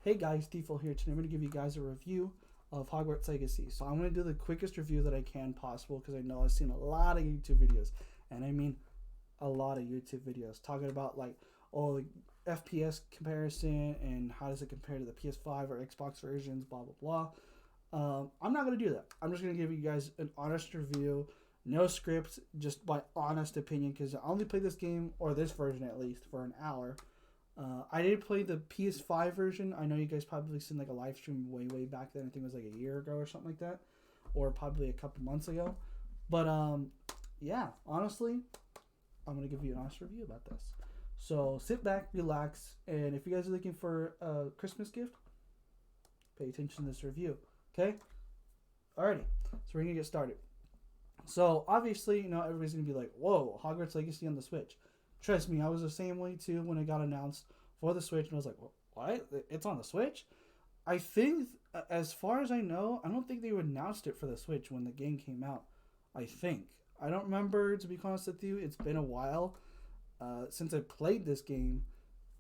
Hey guys, Default here. Today I'm going to give you guys a review of Hogwarts Legacy. So I'm going to do the quickest review that I can possible because I know I've seen a lot of YouTube videos, and I mean a lot of YouTube videos talking about like the FPS comparison and how does it compare to the PS5 or Xbox versions, blah blah blah. I'm not going to do that. I'm just going to give you guys an honest review, no script, just my honest opinion because I only played this game or this version at least for an hour. I did play the PS5 version. I know you guys probably seen like a live stream way back then. I think it was like a year ago or something like that, or probably a couple months ago. But yeah, honestly, I'm gonna give you an honest review about this. So sit back, relax, and if you guys are looking for a Christmas gift, pay attention to this review. Okay? Alrighty. So we're gonna get started. So obviously, everybody's gonna be like, "Whoa, Hogwarts Legacy on the Switch." Trust me, I was the same way too when it got announced for the Switch, and I was like, "What? It's on the Switch?" I think, as far as I know, I don't think they announced it for the Switch when the game came out. I think I don't remember, to be honest with you. It's been a while since I played this game,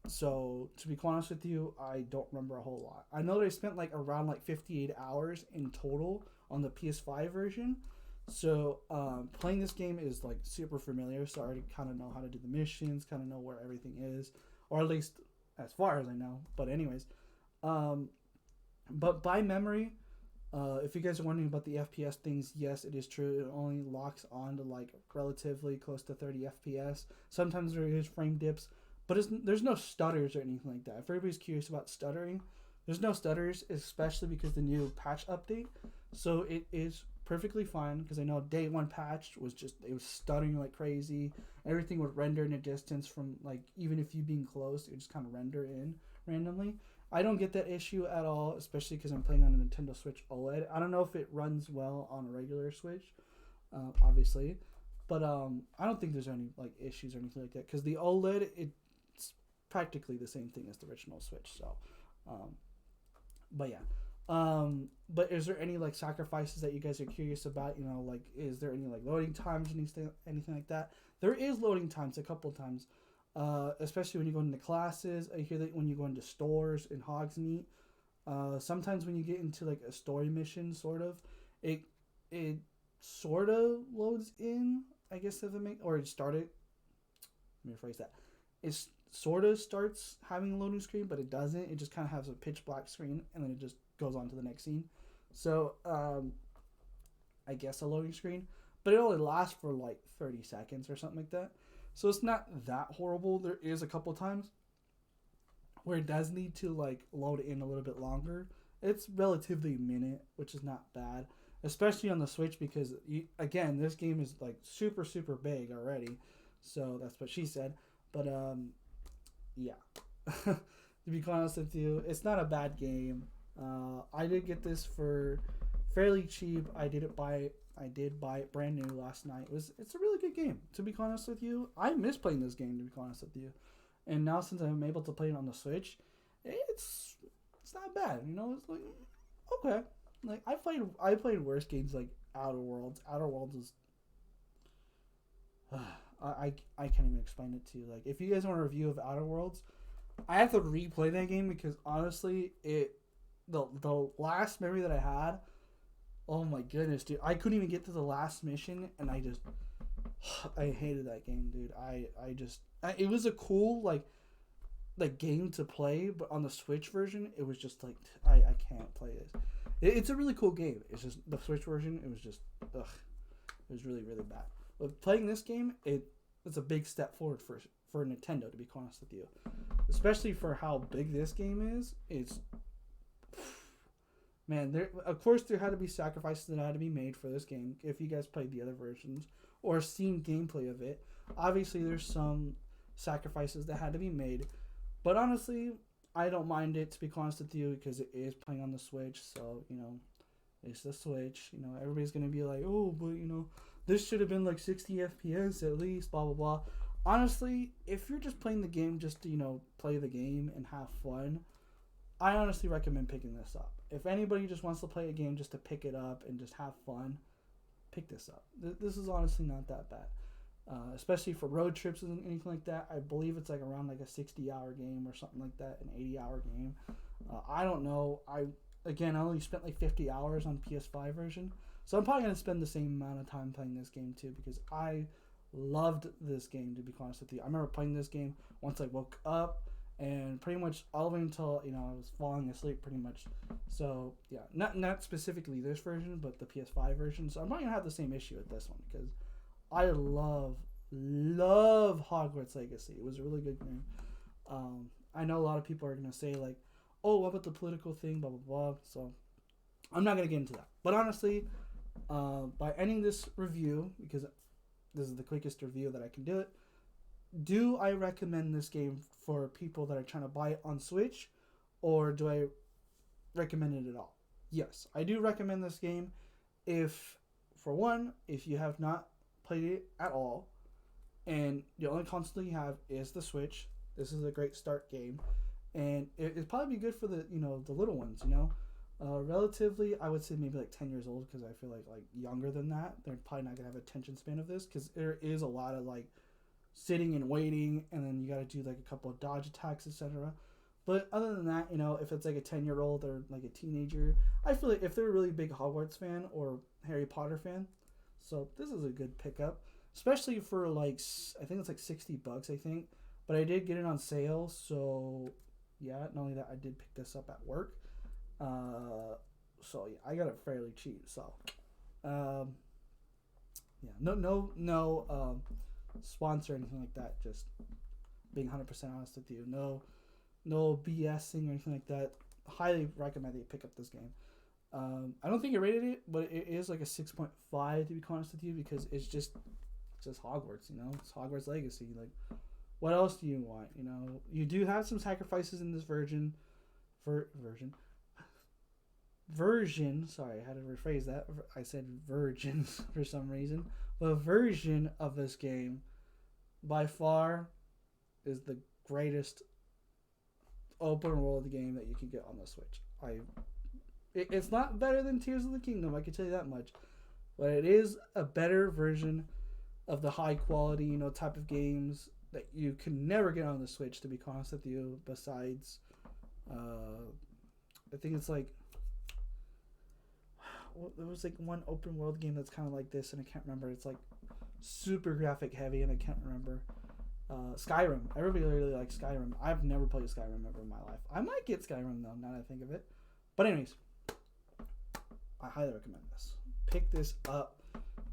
so to be honest with you, I don't remember a whole lot. I know they spent like around like 58 hours in total on the PS5 version, so playing this game is like super familiar. So I already kind of know how to do the missions, kind of know where everything is, or at least as far as I know. But anyways, um, but by memory, if you guys are wondering about the FPS things, yes, it is true. It only locks on to like relatively close to 30 FPS. Sometimes there is frame dips, but there's no stutters or anything like that. If everybody's curious about stuttering, there's no stutters, especially because the new patch update. So it is perfectly fine because I know day one patch was just it was stuttering like crazy. Everything would render in a distance from like even if you being close, it would just kind of render in randomly. I don't get that issue at all, especially because I'm playing on a Nintendo Switch OLED. I don't know if it runs well on a regular Switch, obviously, but I don't think there's any like issues or anything like that because the OLED it's practically the same thing as the original Switch. So, um, but yeah. But is there any like sacrifices that you guys are curious about? Like is there any like loading times, anything like that? There is loading times a couple of times, especially when you go into classes. I hear that when you go into stores in Hogsmeade, sometimes when you get into like a story mission, sort of, it it sort of loads in. I guess if it make or it started. Let me rephrase that. It sort of starts having a loading screen, but it doesn't. It just kind of has a pitch black screen, and then it just goes on to the next scene. So I guess a loading screen, but it only lasts for like 30 seconds or something like that. So it's not that horrible. There is a couple times where it does need to like load in a little bit longer. It's relatively a minute, which is not bad, especially on the Switch because again, this game is like super big already. So that's what she said. But yeah. To be honest with you, it's not a bad game. I did get this for fairly cheap. I did buy it brand new last night. It's a really good game. To be honest with you, I miss playing this game. To be honest with you, and now since I'm able to play it on the Switch, it's not bad. It's like okay. Like I played worse games like Outer Worlds. Outer Worlds is I can't even explain it to you. Like if you guys want a review of Outer Worlds, I have to replay that game because honestly, the last memory that I had, oh my goodness, dude, I couldn't even get to the last mission, and I hated that game, dude. It was a cool like game to play, but on the Switch version, it was just like I can't play this. It's a really cool game. It's just the Switch version. It was just ugh, it was really bad. But playing this game, it's a big step forward for Nintendo. To be honest with you, especially for how big this game is, it's man. There of course there had to be sacrifices that had to be made for this game. If you guys played the other versions or seen gameplay of it, obviously there's some sacrifices that had to be made. But honestly, I don't mind it to be honest with you because it is playing on the Switch. So it's the Switch. Everybody's gonna be like, oh, but this should have been like 60 FPS at least. Blah blah blah. Honestly, if you're just playing the game just to play the game and have fun, I honestly recommend picking this up. If anybody just wants to play a game just to pick it up and just have fun, pick this up. This is honestly not that bad. Especially for road trips and anything like that. I believe it's like around like a 60-hour game or something like that, an 80-hour game. I don't know. I only spent like 50 hours on PS5 version, so I'm probably gonna spend the same amount of time playing this game too because I loved this game. To be honest with you, I remember playing this game once I woke up, and pretty much all the way until I was falling asleep, pretty much. So yeah, not specifically this version, but the PS5 version. So I'm probably gonna have the same issue with this one because I love Hogwarts Legacy. It was a really good game. I know a lot of people are gonna say like, "Oh, what about the political thing?" Blah blah blah. So I'm not gonna get into that. But honestly, by ending this review, because this is the quickest review that I can do it, do I recommend this game for people that are trying to buy it on Switch, or do I recommend it at all? Yes, I do recommend this game. If, for one, if you have not played it at all, and the only console you have is the Switch, this is a great start game, and it'd probably be good for the the little ones. Relatively, I would say maybe like 10 years old, because I feel like younger than that, they're probably not gonna have attention span of this, because there is a lot of like sitting and waiting, and then you got to do like a couple of dodge attacks, etc. But other than that, if it's like a 10-year-old or like a teenager, I feel like if they're a really big Hogwarts fan or Harry Potter fan, so this is a good pickup, especially for like, I think it's like $60, I think. But I did get it on sale, so yeah. Not only that, I did pick this up at work. So yeah, I got it fairly cheap. So, yeah, no sponsor or anything like that. Just being 100% honest with you. No BSing or anything like that. Highly recommend that you pick up this game. I don't think it rated it, but it is like a 6.5 to be honest with you, because it's just Hogwarts. It's Hogwarts Legacy. Like, what else do you want? You do have some sacrifices in this version. Sorry, I had to rephrase that. I said virgin for some reason. The version of this game, by far, is the greatest open world game that you can get on the Switch. It's not better than Tears of the Kingdom, I can tell you that much. But it is a better version of the high quality, type of games that you can never get on the Switch, to be honest with you. Besides, I think it's like, there was like one open world game that's kind of like this, and I can't remember. It's like super graphic heavy, and I can't remember. Skyrim. I really like Skyrim. I've never played Skyrim ever in my life. I might get Skyrim though, now that I think of it. But anyways, I highly recommend this. Pick this up.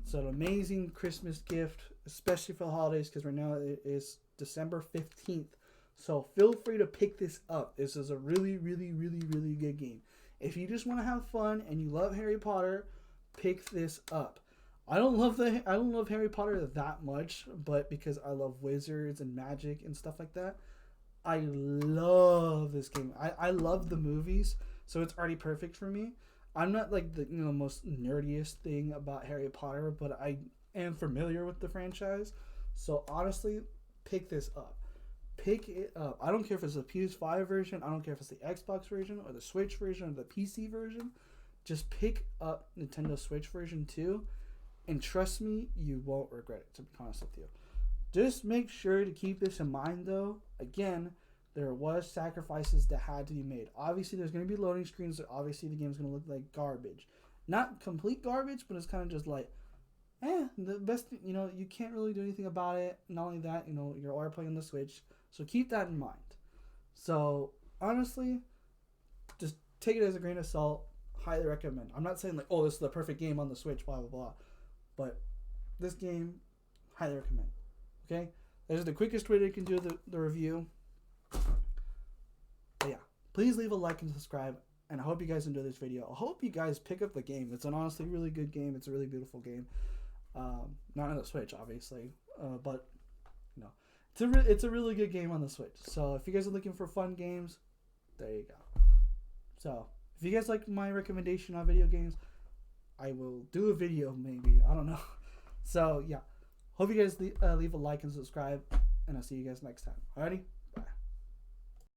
It's an amazing Christmas gift, especially for the holidays, because right now it is December 15th. So feel free to pick this up. This is a really good game. If you just want to have fun and you love Harry Potter, pick this up. I don't love Harry Potter that much, but because I love wizards and magic and stuff like that, I love this game. I love the movies, so it's already perfect for me. I'm not like the most nerdiest thing about Harry Potter, but I am familiar with the franchise. So honestly, pick this up. Pick it up. I don't care if it's the PS5 version. I don't care if it's the Xbox version or the Switch version or the PC version. Just pick up Nintendo Switch version 2, and trust me, you won't regret it, to be honest with you. Just make sure to keep this in mind, though. Again, there was sacrifices that had to be made. Obviously, there's going to be loading screens. So obviously, the game's going to look like garbage. Not complete garbage, but it's kind of just like, the best, you can't really do anything about it. Not only that, you're already playing on the Switch. So keep that in mind. So, honestly, just take it as a grain of salt. Highly recommend. I'm not saying like, oh, this is the perfect game on the Switch, blah, blah, blah. But this game, highly recommend. Okay? That is the quickest way you can do the review. But yeah, please leave a like and subscribe. And I hope you guys enjoy this video. I hope you guys pick up the game. It's an honestly really good game. It's a really beautiful game. Not on the Switch, obviously. But, it's a really good game on the Switch. So if you guys are looking for fun games, there you go. So if you guys like my recommendation on video games, I will do a video maybe. I don't know. So yeah, hope you guys leave a like and subscribe, and I'll see you guys next time. Alrighty?